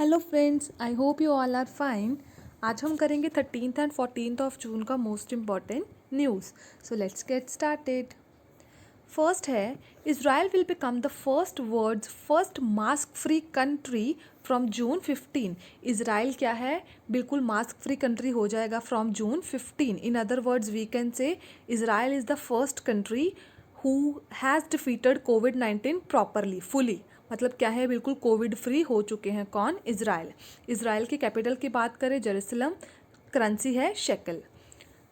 Hello friends, I hope you all are fine. आज हम करेंगे 13th and 14th of June का most important news. So let's get started. First है, Israel will become the first mask free country from June 15। Israel क्या है, बिल्कुल mask free country हो जाएगा from June 15। In other words we can say Israel is the first country who has defeated कोविड-19 properly fully. मतलब क्या है, बिल्कुल कोविड फ्री हो चुके हैं। कौन? इज़राइल। इज़राइल की कैपिटल की बात करें जेरूसलम, करेंसी है शेकल।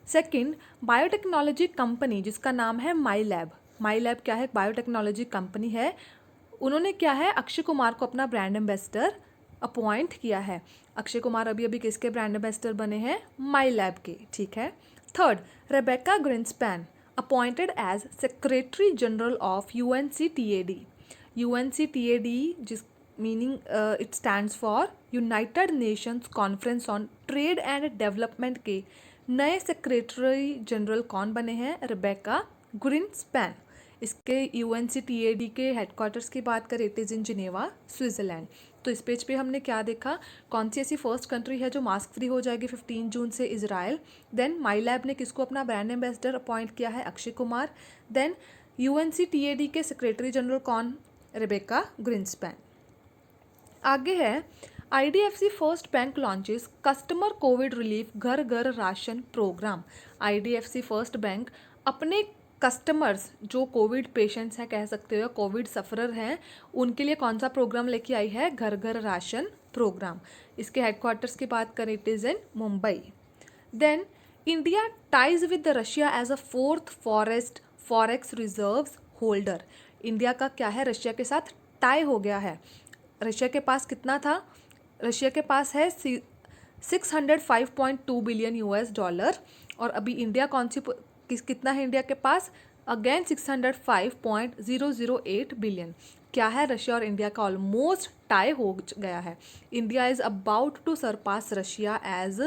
सेकंड, बायोटेक्नोलॉजी कंपनी जिसका नाम है माई लैब। माई लैब क्या है? बायोटेक्नोलॉजी कंपनी है। उन्होंने क्या है, अक्षय कुमार को अपना ब्रांड एम्बेसडर अपॉइंट किया है। अक्षय कुमार अभी अभी किसके ब्रांड एम्बेसडर बने हैं? माई लैब के। ठीक है। Third, Rebecca Grynspan appointed as secretary general of UNCTAD. UNCTAD जिस meaning it stands for United Nations Conference on Trade and Development के नए सेक्रेटरी जनरल कौन बने हैं? Rebecca Grynspan. इसके यूएनसीटीएडी के हेडक्वार्टर्स की बात करें, it is in Geneva, Switzerland. तो इस पेज पे हमने क्या देखा, कौन सी ऐसी फर्स्ट कंट्री है जो मास्क फ्री हो जाएगी 15 जून से? इजराइल। देन माई लैब ने किसको अपना ब्रांड एम्बेसडर अपॉइंट किया है? अक्षय कुमार। देन यूएनसीटीएडी के सेक्रेटरी जनरल कौन? Rebeca Grynspan. आगे है, IDFC first bank launches customer covid relief Ghar Ghar ration program. IDFC first bank अपने कस्टमर्स जो कोविड पेशेंट्स हैं, कह सकते हो कोविड सफरर हैं, उनके लिए कौन सा प्रोग्राम लेके आई है? घर घर राशन प्रोग्राम। इसके हेडक्वार्टर्स की बात करें, it is in Mumbai. Then India ties with Russia as a fourth forex reserves holder. India का क्या है, रशिया के साथ टाई हो गया है। रशिया के पास कितना था? रशिया के पास है 605.2 बिलियन यूएस डॉलर। और अभी इंडिया कौन सी कितना है इंडिया के पास? Again 605.008 billion. क्या है, रशिया और इंडिया का ऑलमोस्ट टाई हो गया है। India is about to surpass Russia as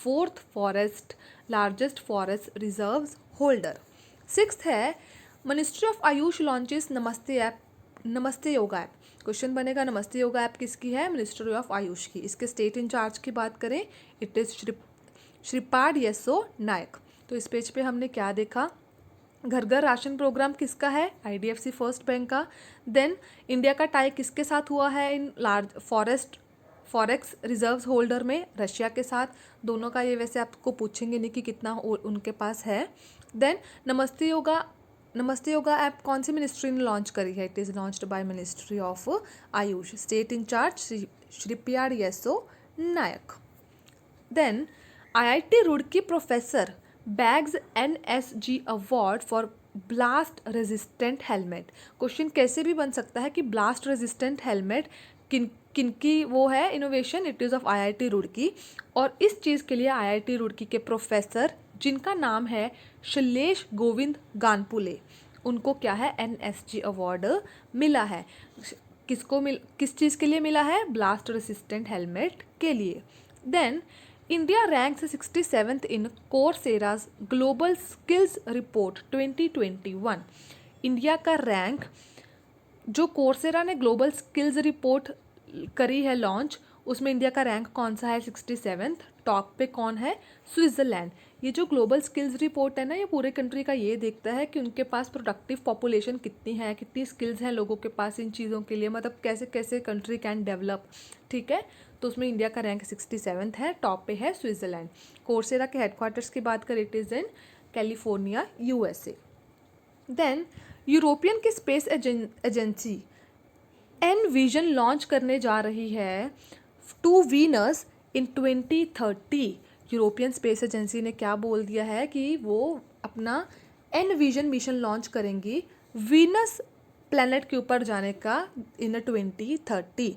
fourth largest forest reserves holder. Sixth है, ministry of Ayush launches Namaste Yoga app. Question बनेगा, नमस्ते योगा ऐप किसकी है? मिनिस्ट्री ऑफ आयुष की। इसके स्टेट इंचार्ज की बात करें, इट इज़ श्रीपाद येसो नायक। तो इस पेज पे हमने क्या देखा, घर घर राशन प्रोग्राम किसका है? आईडीएफसी फर्स्ट बैंक का। देन इंडिया का टाई किसके साथ हुआ है in large forex reserves holder में? रशिया के साथ। दोनों का ये वैसे आपको पूछेंगे नहीं कि कितना उनके पास है। देन नमस्ते योगा ऐप कौन सी मिनिस्ट्री ने लॉन्च करी है? It is launched by ministry of Ayush. State incharge Shripad Yesso Naik. Then IIT Roorkee professor bags NSG award for blast resistant helmet. Question कैसे भी बन सकता है कि ब्लास्ट रेजिस्टेंट हेलमेट किनकी वो है innovation? It is of IIT Roorkee. और इस चीज़ के लिए आईआईटी रुड़की के प्रोफेसर जिनका नाम है शैलेश गोविंद गानपुले, उनको क्या है, एनएसजी अवार्ड मिला है। किस चीज़ के लिए मिला है? ब्लास्ट रेसिस्टेंट हेलमेट के लिए। देन इंडिया रैंक्स 67th इन कोर्सेराज ग्लोबल स्किल्स रिपोर्ट 2021। इंडिया का रैंक जो कोर्सेरा ने ग्लोबल स्किल्स रिपोर्ट करी है लॉन्च, उसमें इंडिया का रैंक कौन सा है? 67th। टॉप पे कौन है? स्विट्ज़रलैंड। ये जो ग्लोबल स्किल्स रिपोर्ट है ना, ये पूरे कंट्री का ये देखता है कि उनके पास प्रोडक्टिव पॉपुलेशन कितनी है, कितनी स्किल्स हैं लोगों के पास इन चीज़ों के लिए, मतलब कैसे कैसे कंट्री कैन डेवलप। ठीक है, तो उसमें इंडिया का रैंक 67th है। टॉप पे है स्विट्ज़रलैंड। कोर्सेरा के हेडक्वार्टर्स की बात करें, it is in California, USA. Then European की स्पेस एजेंसी एनविजन लॉन्च करने जा रही है to Venus in 2030। European space agency ने क्या बोल दिया है कि वो अपना एनविजन मिशन लॉन्च करेंगी वीनस प्लैनेट के ऊपर जाने का इन 2030।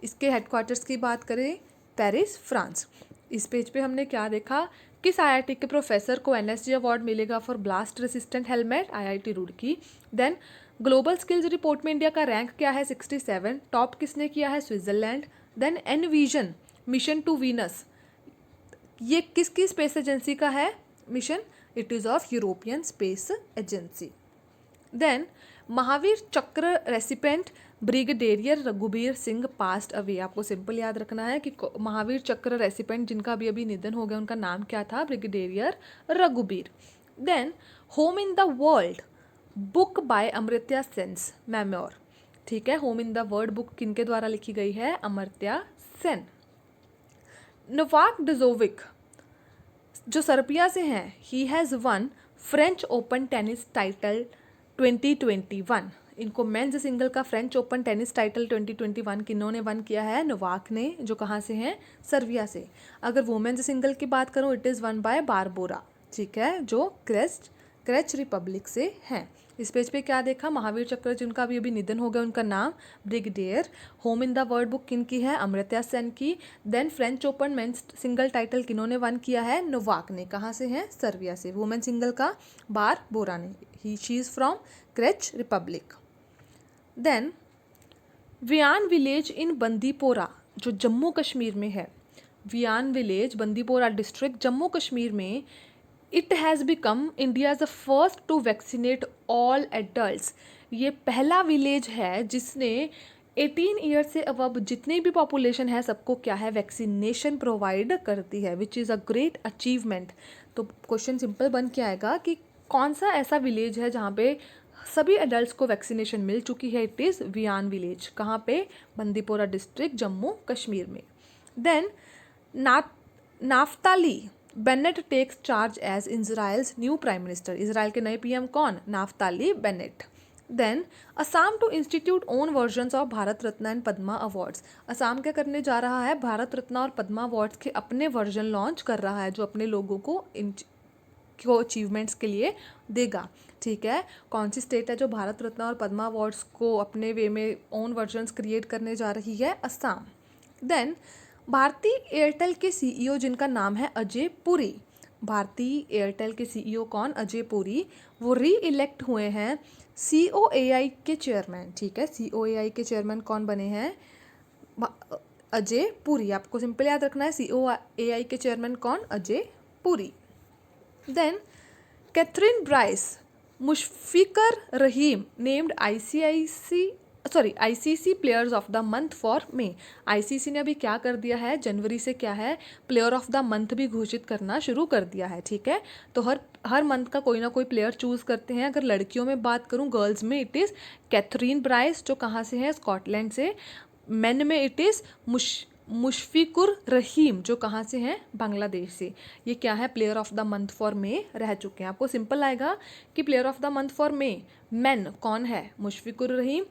इसके हेडक्वार्टर्स की बात करें, पेरिस, फ्रांस। इस पेज पे हमने क्या देखा, किस आईआईटी के प्रोफेसर को एनएसजी अवार्ड मिलेगा for blast resistant helmet? IIT Roorkee. Then global skills report में इंडिया का रैंक क्या है? 67। टॉप किसने किया है? Switzerland. Then EnVision mission to Venus, ये किसकी स्पेस एजेंसी का है mission? It is of European space Agency. Then Mahavir Chakra recipient brigadier Raghubir Singh passed away. आपको सिंपल याद रखना है कि महावीर चक्र रेसिपेंट जिनका अभी अभी निधन हो गया उनका नाम क्या था, brigadier Raghubir. Then home in the world book by Amartya Sen's memoir. ठीक है, home in the world book किनके द्वारा लिखी गई है, अमर्त्य सेन। नोवाक जोकोविच जो सर्बिया से हैं, he has won French Open tennis title 2021। इनको मेंस सिंगल का फ्रेंच ओपन टेनिस टाइटल 2021 किन्होंने वन किया है, नोवाक ने, जो कहाँ से हैं, सर्बिया से। अगर वुमेन्स सिंगल की बात करूँ, it is one by Barbora, ठीक है, जो क्रेच रिपब्लिक से हैं। इस पेज पे क्या देखा, महावीर चक्र जिनका अभी अभी निधन हो गया उनका नाम brigadier. Home in the world book किनकी है, अमर्त्य सेन की। Then French Open men's single title किन्होंने वन किया है, नोवाक ने, कहाँ से हैं, सर्बिया से। वुमेन सिंगल का बारबोरा ने, she is from Czech Republic. Then Weyan village in Bandipora जो जम्मू कश्मीर में है, वियान विलेज बंदीपोरा डिस्ट्रिक्ट जम्मू कश्मीर में, it has become India's the first to vaccinate all adults. ये पहला विलेज है जिसने 18 ईयर से अबव जितनी भी पॉपुलेशन है सबको क्या है, वैक्सीनेशन प्रोवाइड करती है, which is a great achievement. तो क्वेश्चन सिंपल बन के आएगा कि कौन सा ऐसा विलेज है जहाँ पे सभी एडल्ट्स को वैक्सीनेशन मिल चुकी है, इट इज़ वियान विलेज, कहाँ पे, बंदीपोरा डिस्ट्रिक्ट जम्मू कश्मीर में। Then Naftali Bennett takes charge as Israel's new prime minister. Israel के नए पीएम कौन, Naftali Bennett. Then Assam to institute own versions of Bharat Ratna and Padma awards. Assam क्या करने जा रहा है, भारत रत्न और पद्मा अवार्ड्स के अपने वर्जन लॉन्च कर रहा है, जो अपने लोगों को अचीवमेंट्स के लिए देगा। ठीक है, कौन सी स्टेट है जो भारत रत्न और पद्मा अवार्ड्स को अपने वे में ओन वर्जन्स क्रिएट करने जा रही है, असम। देन भारती एयरटेल के सीईओ जिनका नाम है अजय पुरी। भारती एयरटेल के सीईओ कौन, अजय पुरी, वो री इलेक्ट हुए हैं COAI के चेयरमैन। ठीक है, COAI के चेयरमैन कौन बने हैं, अजय पुरी। आपको सिंपल याद रखना है, COAI के चेयरमैन कौन, Ajay Puri. Then Kathryn Bryce Mushfiqur Rahim named ICC players of the month for May. ICC ने अभी क्या कर दिया है, जनवरी से क्या है, प्लेयर ऑफ द मंथ भी घोषित करना शुरू कर दिया है। ठीक है, तो हर मंथ का कोई ना कोई प्लेयर चूज करते हैं। अगर लड़कियों में बात करूं, गर्ल्स में इट इज़ कैथरीन ब्राइस जो कहाँ से है, स्कॉटलैंड से। मेन में इट इज़ मुशफिकुर रहीम जो कहाँ से हैं, बांग्लादेश से। ये क्या है, player of the month for May रह चुके हैं। आपको सिंपल आएगा कि player of the month for May men कौन है, Mushfiqur Rahim.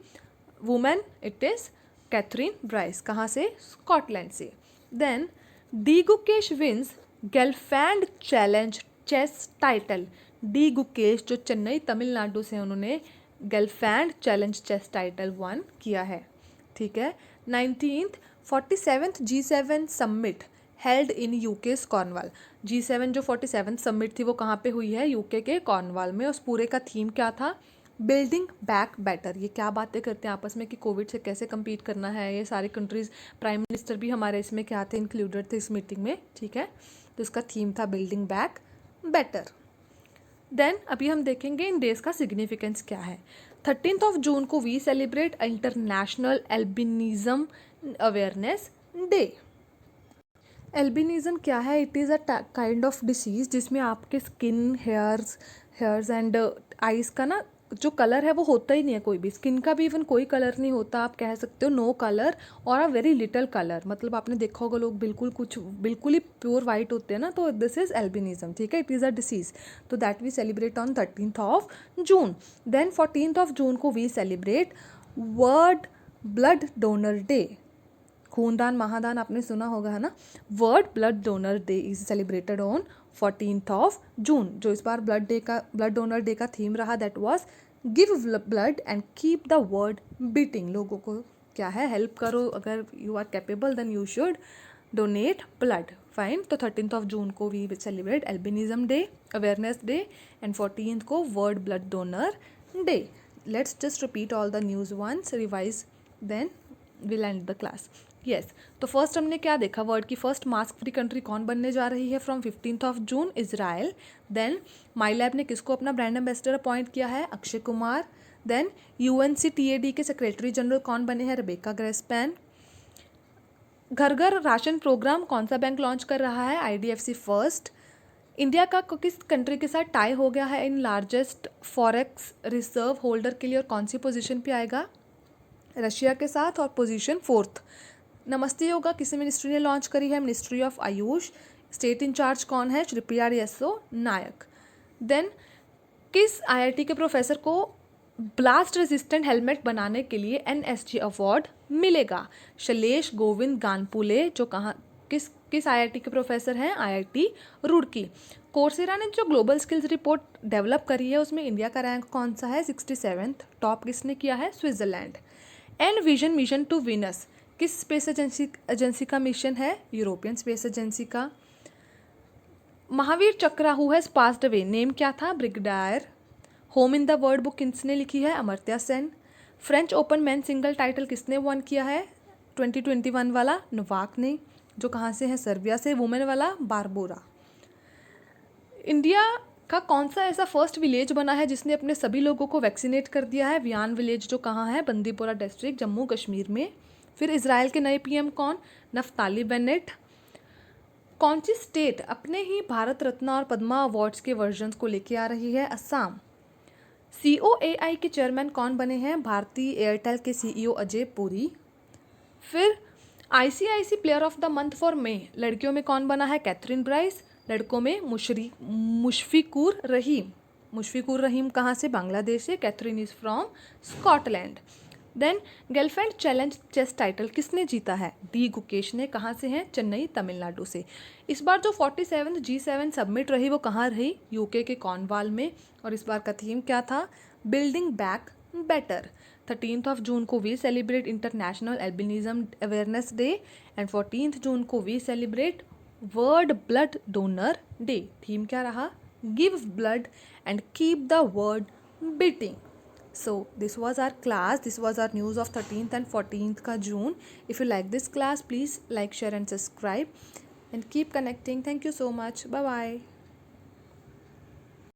Women it is Kathryn Bryce, कहाँ से, स्कॉटलैंड से। Then D Gukesh wins Gelfand challenge chess title. D Gukesh जो चेन्नई तमिलनाडु से, उन्होंने गेलफैंड चैलेंज चेस टाइटल 1 किया है। ठीक है, 47th G7 summit held in UK's Cornwall. G7 जो 47th समिट थी वो कहाँ पे हुई है, यूके के कॉर्नवाल में। उस पूरे का थीम क्या था, बिल्डिंग बैक बेटर। ये क्या बातें करते हैं आपस में कि कोविड से कैसे कम्पीट करना है, ये सारी कंट्रीज़, प्राइम मिनिस्टर भी हमारे इसमें क्या थे, इंक्लूडेड थे इस मीटिंग में। ठीक है, तो इसका थीम था बिल्डिंग बैक बेटर। देन अभी हम देखेंगे इन डेज का सिग्निफिकेंस क्या है। 13 जून को we celebrate international albinism awareness day. Albinism क्या है, it is a kind of disease जिसमें आपके स्किन, हेयर्स एंड आइज़ का ना जो कलर है वो होता ही नहीं है, कोई भी स्किन का भी इवन कोई कलर नहीं होता। आप कह सकते हो नो कलर और अ वेरी लिटल कलर, मतलब आपने देखा होगा लोग बिल्कुल ही प्योर वाइट होते हैं ना, तो दिस इज एल्बिनिज्म। ठीक है, इट इज़ अ डिसीज़, तो that we celebrate on 13 June. Then 14 June को we celebrate world blood donor Day. खूनदान महादान आपने सुना होगा, है ना। World blood donor Day is celebrated on 14 June. जो इस बार ब्लड डोनर डे का थीम रहा, that was give blood and keep the world beating. लोगों को क्या है, हेल्प करो, अगर you are capable then you should donate blood. Fine, तो 13 जून को we celebrate albinism day awareness day and 14 को world blood donor day. Let's just repeat all the news once, revise, then will end the class. Yes, तो first हमने क्या देखा, world की first mask free country कौन बनने जा रही है from 15 June, Israel. Then MyLab ने किसको अपना ब्रांड एम्बेसडर अपॉइंट किया है, अक्षय कुमार। देन UNCTAD के सेक्रेटरी जनरल कौन बने हैं? Rebeca Grynspan. Ghar Ghar ration programme कौन सा बैंक लॉन्च कर रहा है? IDFC first. इंडिया का किस कंट्री के साथ टाई हो गया है इन लार्जेस्ट फॉरेक्स रिजर्व होल्डर के लिए, और कौन सी पोजीशन पे आएगा? रशिया के साथ, और पोजीशन 4th। नमस्ते योगा किस मिनिस्ट्री ने लॉन्च करी है? Ministry of Ayush. State incharge कौन है? श्रीप्रिया येस्सो नायक। देन किस IIT के प्रोफेसर को ब्लास्ट रेजिस्टेंट हेलमेट बनाने के लिए NSG अवार्ड मिलेगा? शैलेश गोविंद गानपुले, जो कहाँ किस IIT के प्रोफेसर हैं? IIT रुड़की। कोर्सेरा ने जो ग्लोबल स्किल्स रिपोर्ट डेवलप करी है उसमें इंडिया का रैंक कौन सा है? 67th। टॉप किसने किया है? Switzerland. EnVision mission to Venus किस स्पेस एजेंसी का मिशन है? यूरोपियन स्पेस एजेंसी का। Mahavir Chakra who has passed away, name क्या था? Brigadier. Home in the world book किसने लिखी है? Amartya Sen. French Open man single title किसने वन किया है? 2021 वाला नोवाक ने, जो कहाँ से है? सर्बिया से। वुमेन वाला बारबोरा। इंडिया का कौन सा ऐसा फर्स्ट विलेज बना है जिसने अपने सभी लोगों को वैक्सीनेट कर दिया है? वियान विलेज, जो कहाँ है? बंदीपोरा डिस्ट्रिक्ट, जम्मू कश्मीर में। फिर इजराइल के नए PM कौन? Naftali Bennett. कौन सी स्टेट अपने ही भारत रत्न और पद्मा अवार्ड्स के वर्जन्स को लेके आ रही है? असम। COAI के चेयरमैन कौन बने हैं? भारती एयरटेल के CEO अजय पुरी। फिर ICIC player of the month for May, लड़कियों में कौन बना है? Kathryn Bryce. लड़कों में मुशफिकुर रहीम। मुशफिकुर रहीम कहाँ से? बांग्लादेश से। Catherine is from Scotland. Then Gelfand challenge chess title किसने जीता है? D गुकेश ने। कहाँ से हैं? चेन्नई, तमिलनाडु से। इस बार जो 47th G7 समिट रही वो कहाँ रही? UK के कॉर्नवाल में। और इस बार का थीम क्या था? Building back better. 13th जून को we celebrate international albinism awareness day, and 14th जून को we celebrate world blood donor day. Theme क्या रहा? Give blood and keep the world beating. So this was our class. This was our news of 13th and 14th का June. If you like this class, please like, share and subscribe and keep connecting. Thank you so much. Bye bye.